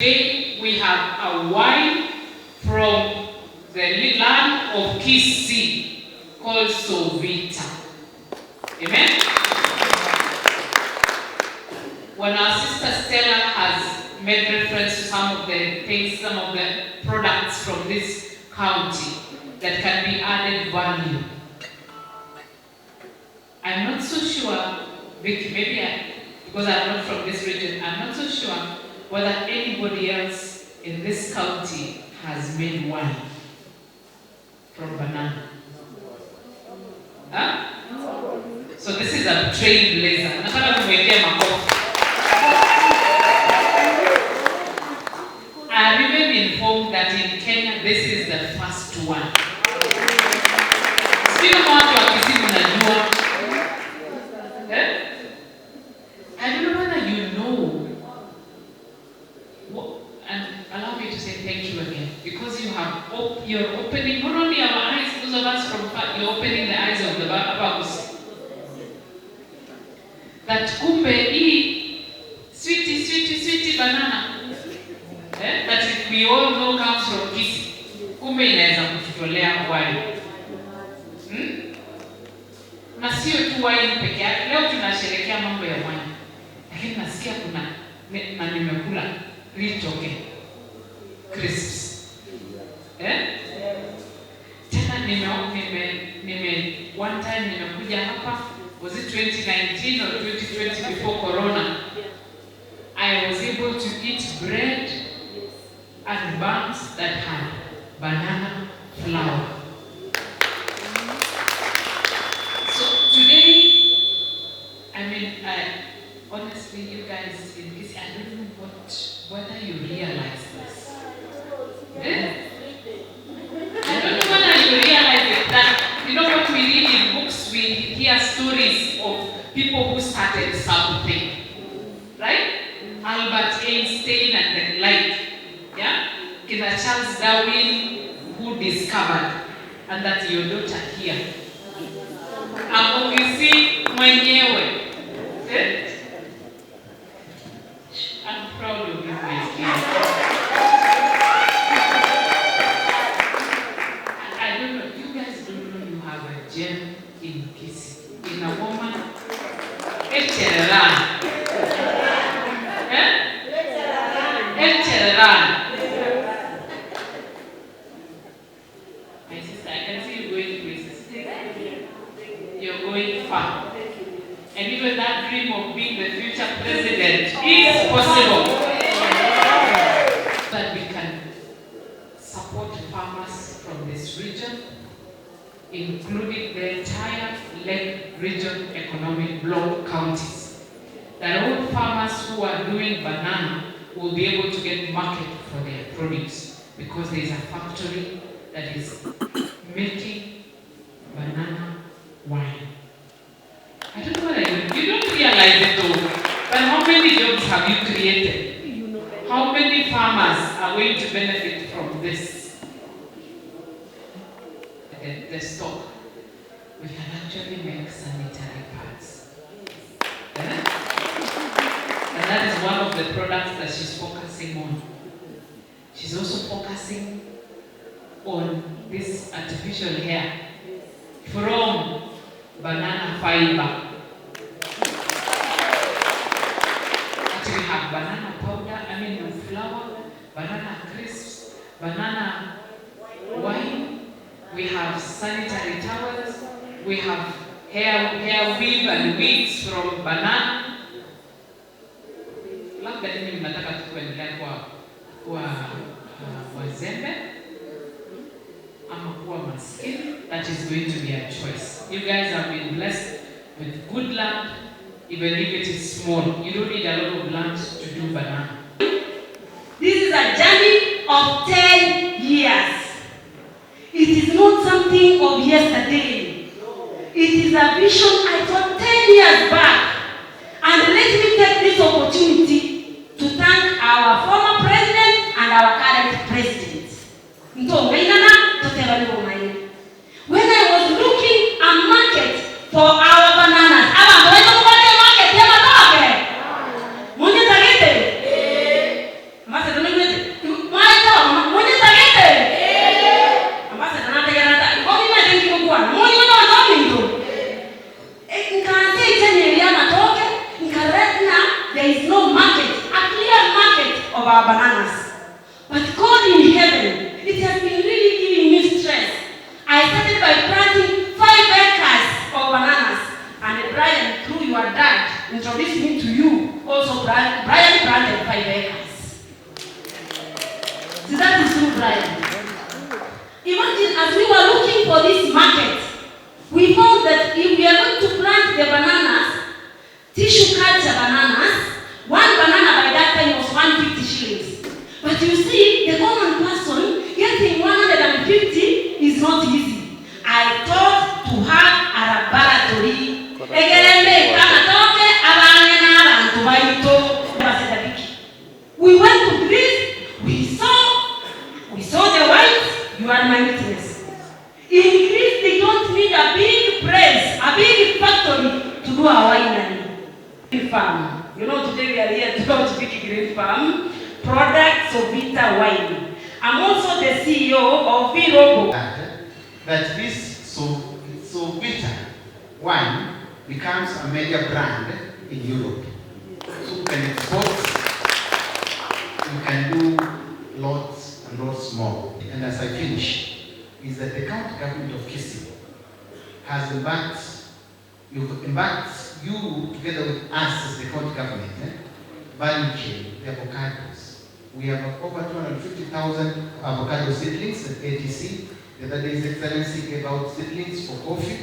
Today we have a wine from the land of Kisii called SOOVITA. Amen? When our sister Stella has made reference to some of the things, some of the products from this county that can be added value, I'm not so sure, Vicky, maybe because I'm not from this region, I'm not so sure whether anybody else in this county has made wine from banana. Huh? So this is a trailblazer. I remember informed that in Kenya this is the first one. Still watu wa Kisii mnajua. I don't know whether you know. And allow me to say thank you again, because you have you're opening not only our eyes, those of us from far, you're opening the eyes of the Babus. That kumbe hii sweetie banana, that we all know comes from Kisii. Kumbe inaweza kututolea wine. Na sio tu wine peke yake. Leo tunasherehekea mambo ya wine. Lakini nasikia kuna na nimekula ritoke crisps. Tena one time nimekuja hapa, was it 2019 or 2020 before corona? I was able to eat bread and buns that had banana flour. So today, honestly, you guys in this, I don't know whether you realize this. I don't know whether you realize it, that, you know what we read in books, we hear stories of people who started something. Right? Albert Einstein and the like. Yeah? Kina Charles Darwin, who discovered, and that's your daughter here. Kisii mwenyewe. I'm proud of you, my dear. I don't know, you guys don't know you have a gem in Kisii. In a woman. Echeran. My sister, I can see you going places. You're going far. And even that dream of being the future president is possible. That we can support farmers from this region, including the entire Lake Region Economic Block counties. That all farmers who are doing banana will be able to get market for their produce, because there is a factory that is making banana wine. I don't know what you don't realize it though, but how many jobs have you created? How many farmers are going to benefit from this? The stock. We can actually make sanitary pads. And that is one of the products that she's focusing on. She's also focusing on this artificial hair from banana fiber. Actually, we have banana powder, flour, banana crisps, banana wine. We have sanitary towels. We have hair weave and wigs from banana. Labda mimi nataka tuendelee kwa wazembe ama kuwa maskini. That is going to be a choice. You guys have been blessed with good land, even if it is small. You don't need a lot of land to do banana. This is a journey of 10 years. It is not something of yesterday. It is a vision I got 10 years back. And let me take this opportunity to thank our former president and our current president. When I was looking a market for our bananas, market, of our bananas. But God in heaven, it has been really giving me stress. I started by planting 5 acres of bananas. And Brian, through your dad, introduced me to you. Also, Brian planted 5 acres. So that is true, Brian. Imagine as we were looking for this market, we found that if we are going to plant the bananas, tissue culture bananas, one banana by that time was 150 shillings. But you see, the common person getting 150 is not easy. I thought to have a laboratory. We went to Greece, we saw the whites, you are my witness. In Greece, they don't need a big press, a big factory to do a winery. Farm. You know, today we are here to talk to Vicky Green Farm, product SOOVITA wine. I'm also the CEO of Virogo. That this SOOVITA wine becomes a major brand in Europe. So you can export, you can do lots and lots more. And as I finish, is that the county government of Kisii has embarked you together with us as the county government, value chain, the avocados. We have over 250,000 avocado seedlings at ATC. The other day, His Excellency gave out seedlings for coffee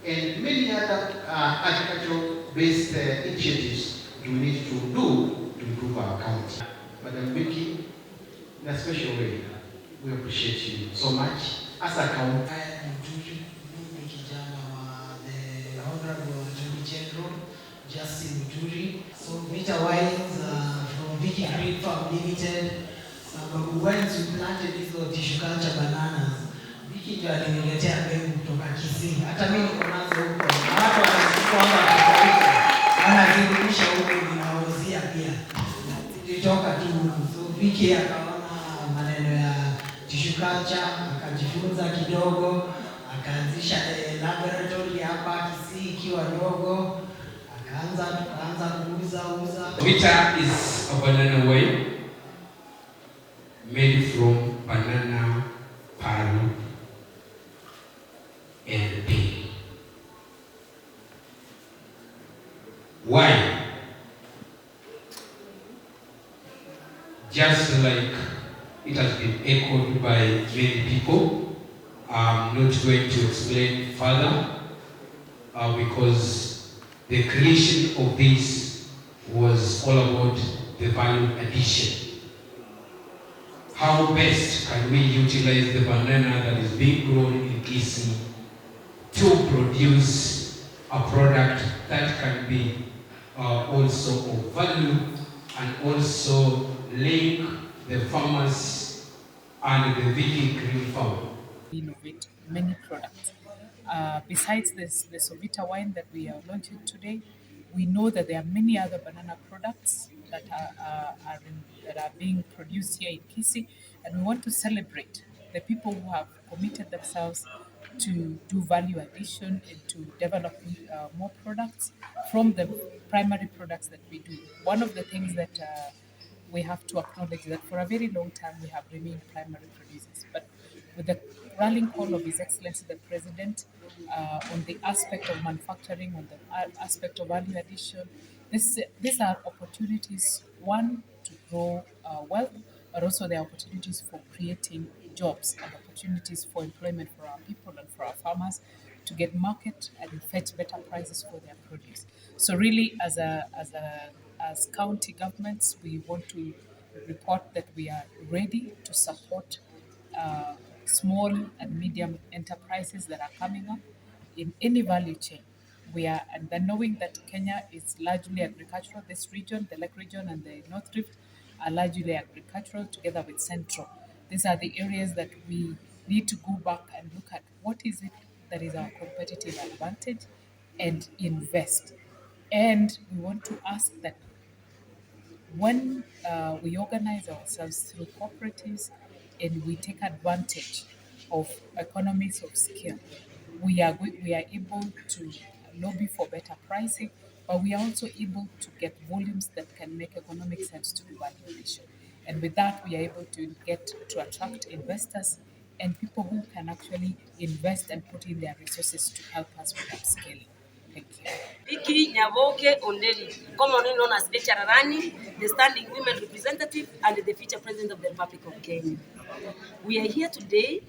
and many other agricultural-based initiatives we need to do to improve our county. Madam Vicky, in a special way, we appreciate you so much as a county. Justin Muturi. SOOVITA wines from Vicky Green Farm Limited. Sababu once we planted these tissue culture bananas, Vicky ndio aliniletea mbegu kutoka Kisii. Hata mimi niko nazo huko. Na watu wanachukua hapa wanazirudisha huko ninawauzia pia. Tulitoka tu Vicky akaona maneno ya tissue culture, akajifunza kidogo, akaanzisha laboratory hapa Kisii ikiwa ndogo. SOOVITA is a banana wine made from banana, pearl, and peel. Why? Just like it has been echoed by many people, I'm not going to explain further because the creation of this was all about the value addition. How best can we utilize the banana that is being grown in Kisii to produce a product that can be also of value and also link the farmers and the Vicky Green Farm. Innovate many products. Besides the SOOVITA wine that we are launching today, we know that there are many other banana products that are being produced here in Kisii, and we want to celebrate the people who have committed themselves to do value addition and to develop more products from the primary products that we do. One of the things that we have to acknowledge that for a very long time we have remained primary producers, but with the rallying call of His Excellency the President on the aspect of manufacturing, on the aspect of value addition, these are opportunities, one, to grow wealth, but also there are opportunities for creating jobs and opportunities for employment for our people and for our farmers to get market and fetch better prices for their produce. So really, as county governments, we want to report that we are ready to support small and medium enterprises that are coming up in any value chain. And then knowing that Kenya is largely agricultural, this region, the Lake region and the North Rift are largely agricultural together with Central. These are the areas that we need to go back and look at what is it that is our competitive advantage and invest. And we want to ask that when we organize ourselves through cooperatives and we take advantage of economies of scale, we are able to lobby for better pricing, but we are also able to get volumes that can make economic sense to do value addition. And with that, we are able to attract investors and people who can actually invest and put in their resources to help us with upscaling. Thank you. Vicky Nyavoke Ondeli, commonly known as HR Rani, the standing women representative and the future president of the Republic of Kenya. We are here today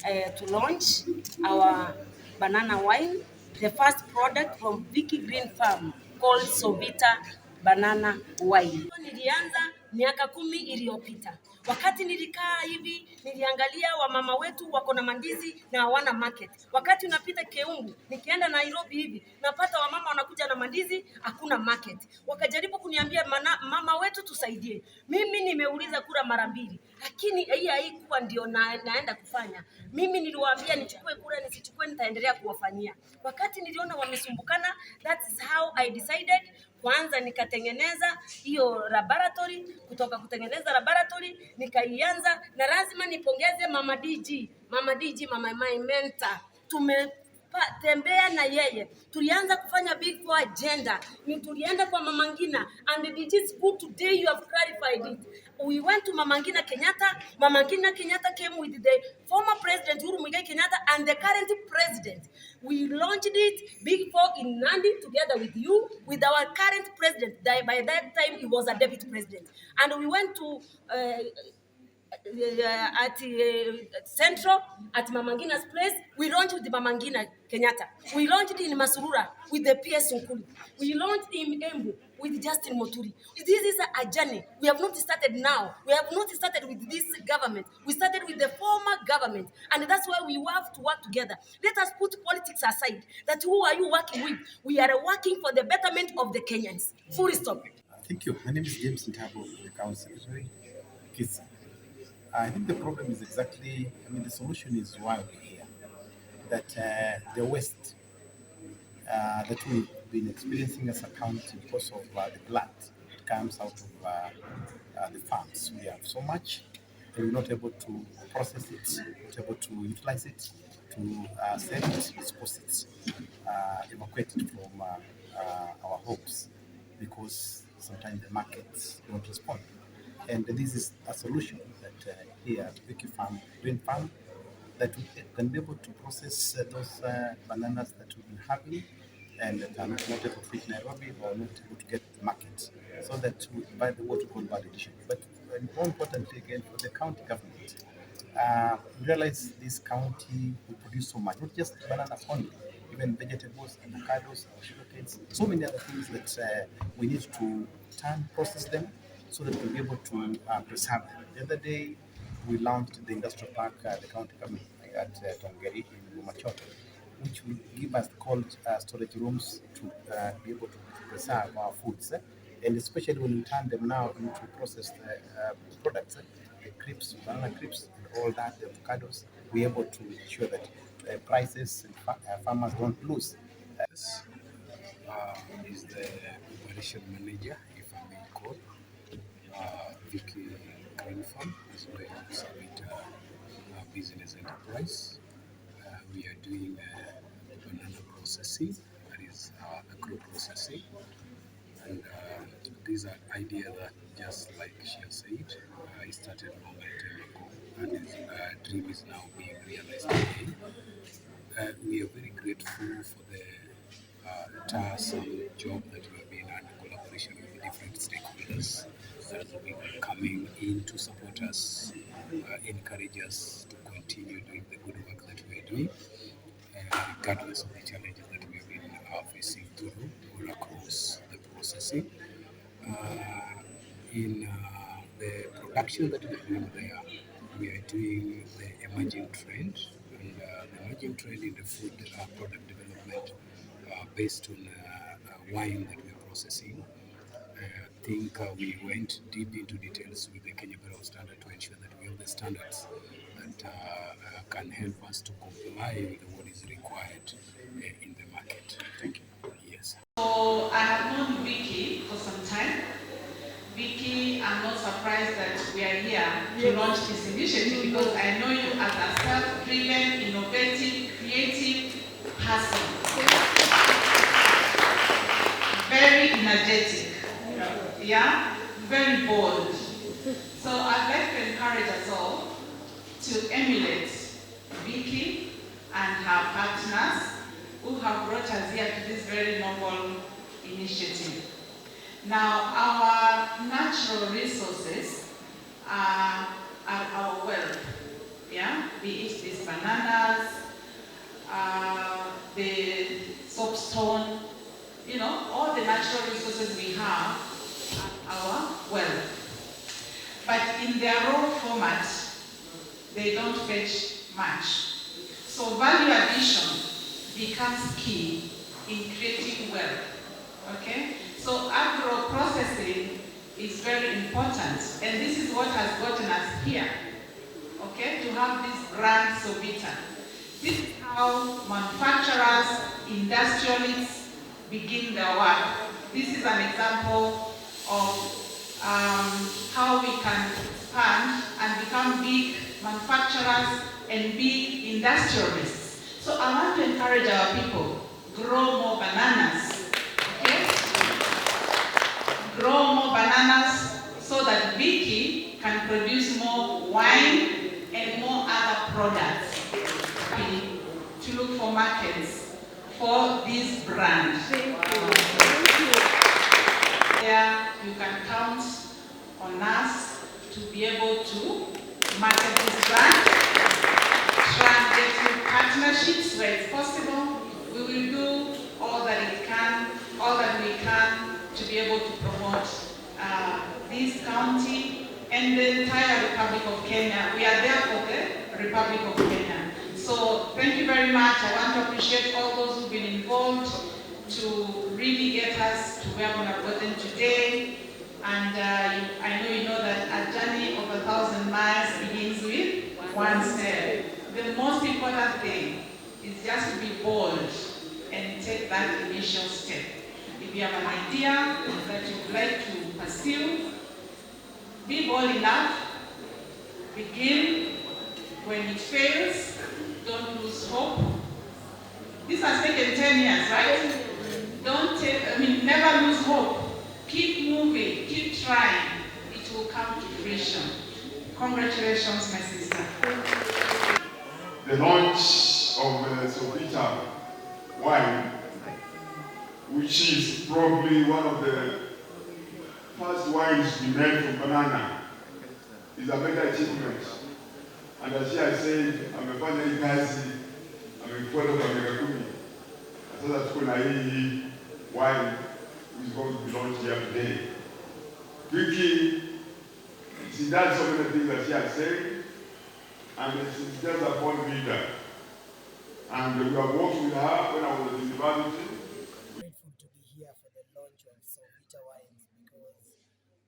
to launch our banana wine, the first product from Vicky Green Farm called SOOVITA banana wine. Nilianza miaka 10 iliyopita. Wakati nilikaa hivi, niliangalia wamama wetu wako na mandizi na hawana market. Wakati unapita Keumbu, nikienda Nairobi hivi, napata wamama wanakuja na mandizi, hakuna market. Wakajaribu kuniambia mama wetu tusaidie. Mimi nimeuliza kura mara 2, lakini hii haikuwa ndio naenda kufanya. Mimi niliwaambia nichukue kura nisichukue nitaendelea kuwafanyia. Wakati niliona wamesumbukana, that is how I decided kwanza nikatengeneza hiyo laboratory. Kutoka kutengeneza laboratory nikaianza, na lazima nipongeze Mama DG, Mama my mentor. Tembea na yeye. Tulianza kufanya big four agenda. Ni tulienda kwa Mama Ngina, and it is good today you have clarified it. We went to Mama Ngina Kenyatta. Mama Ngina Kenyatta came with the former president Uhuru Muigai Kenyatta and the current president. We launched it big four in Nandi together with you, with our current president. By that time he was a deputy president, and we went to at Central, at Mama Ngina's place. We launched with Mama Ngina Kenyatta. We launched it in Masurura with the PS Nkuli. We launched in Embu with Justin Moturi. This is a journey. We have not started now. We have not started with this government. We started with the former government, and that's why we have to work together. Let us put politics aside. That who are you working with? We are working for the betterment of the Kenyans. Full stop. Thank you. My name is James Ntabo, the Council Secretary. I think the problem is exactly, the solution is why we're here. That the waste that we've been experiencing as a county because of the blood that comes out of the farms. We have so much that we're not able to process it, not able to utilize it, to sell it, dispose it, evacuate it from our homes, because sometimes the markets don't respond. And this is a solution that here at Vicky Green Farm, that we can be able to process those bananas that we've been having and that are not able to reach Nairobi or not able to get the market, so that we buy what we call validation. But more importantly, again, for the county government, we realize this county will produce so much, not just bananas only, even vegetables, avocados, sugarcanes, so many other things that we need to process them, so that we'll be able to preserve them. The other day, we launched the industrial park, the county government at Tongeri in Bomachoto, which will give us cold storage rooms to be able to preserve our foods, and especially when we turn them now into processed products, the crepes, banana crepes, and all that, the avocados, we're able to ensure that prices and farmers don't lose. Is the operation manager, if I may call, Vicky Green Farm, as well as SOOVITA business enterprise. We are doing banana processing, that is agro processing, and these are ideas that, just like she has said, I started a long time ago, and this dream is now being realized today. We are very grateful for the task job that we have been under collaboration with different stakeholders that have been coming in to support us, encourage us to continue doing the good work that we are doing, regardless of the challenges that we have been facing through all across the processing. In the production that we are doing there, we are doing the emerging trend, and the emerging trend in the food product development based on wine that we are processing. I think we went deep into details with the Kenya Bureau of Standards to ensure that we have the standards that can help us to comply with what is required in the market. Thank you. Yes. So I have known Vicky for some time. Vicky, I'm not surprised that we are here to launch this initiative, because I know you as a self-driven, innovative, creative person. Very energetic, yeah, very bold. So I'd like to encourage us all to emulate Vicky and her partners who have brought us here to this very noble initiative. Now, our natural resources are our wealth, yeah? Be it these bananas, the soapstone, you know, all the natural resources we have are our wealth. But in their raw format, they don't fetch much. So value addition becomes key in creating wealth, okay? So agro-processing is very important, and this is what has gotten us here, okay, to have this brand SOOVITA. This is how manufacturers, industrialists begin their work. This is an example of how we can expand and become big manufacturers and big industrialists. So I want to encourage our people, grow more bananas, okay? Grow more bananas so that Vicky can produce more wine and more other products. To look for markets for this brand. There you can count on us to be able to market this brand, try and get you partnerships where it's possible. We will do all that we can to be able to promote this county and the entire Republic of Kenya. We are there for the Republic of Kenya. So thank you very much. I want to appreciate all those who've been involved to really get us to where we have gotten today. And I know you know that a journey of 1,000 miles begins with one step. The most important thing is just to be bold and take that initial step. If you have an idea that you'd like to pursue, be bold enough, begin. When it fails, don't lose hope. This has taken 10 years, right? Never lose hope. Keep moving, keep trying. It will come to fruition. Congratulations, my sister. The launch of SOOVITA wine, which is probably one of the first wines we made from banana, is a better achievement. And as she has said, amefanya hii kazi, amefuata kwa miaka 10. Sasa tuko na hii wine which is going to be launched here today. Vicky, she does so many things that she has said, and she's just a born leader. And we have worked with her when I was at the university. Grateful to be here for the launch of SOOVITA wines because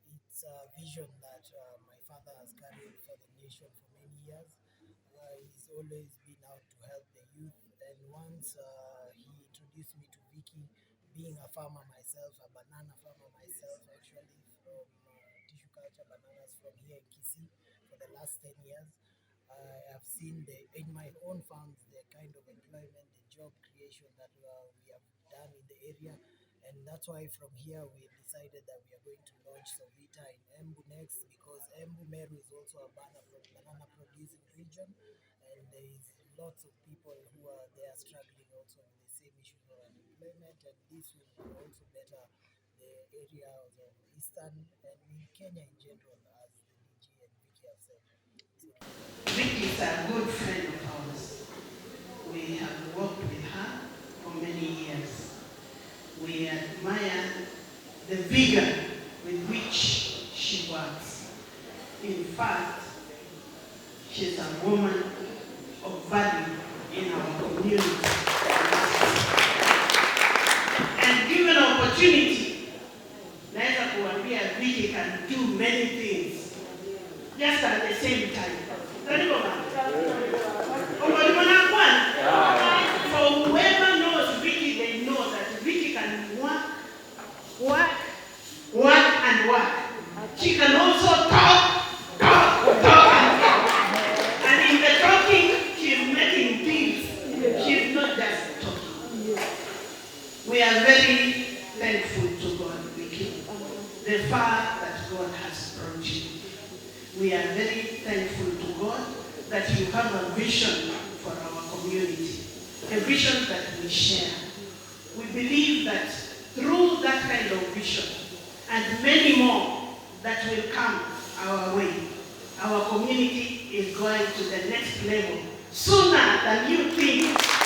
it's a vision that my father has carried for the nation for many years. He's always been out to help the youth, and once he introduced me to Vicky, being a farmer myself, a banana farmer myself actually, from tissue culture bananas from here in Kisii for the last 10 years. I have seen in my own farms the kind of employment, the job creation that we have done in the area, and that's why from here we decided that we are going to launch SOOVITA in Embu next, because Embu Meru is also a banana producing region, and there is lots of people who are there struggling also with the same issues of unemployment, and this will also better the areas of Eastern and in Kenya in general, as the DG and Vicky have said. Vicky is a good friend of ours. We have worked with her for many years. We admire the vigor with which she works. In fact, she's a woman of value in our community. And given opportunity, naweza kuambia Vicky can do many things just at the same time. So whoever knows Vicky, they know that Vicky can work, and work. She can also talk. And in the talking, she's making deals. She's not just talking. We are very thankful to God, Vicky, the far that God has brought you. We are very thankful to God that you have a vision for our community, a vision that we share. We believe that through that kind of vision and many more that will come our way, our community is going to the next level sooner than you think.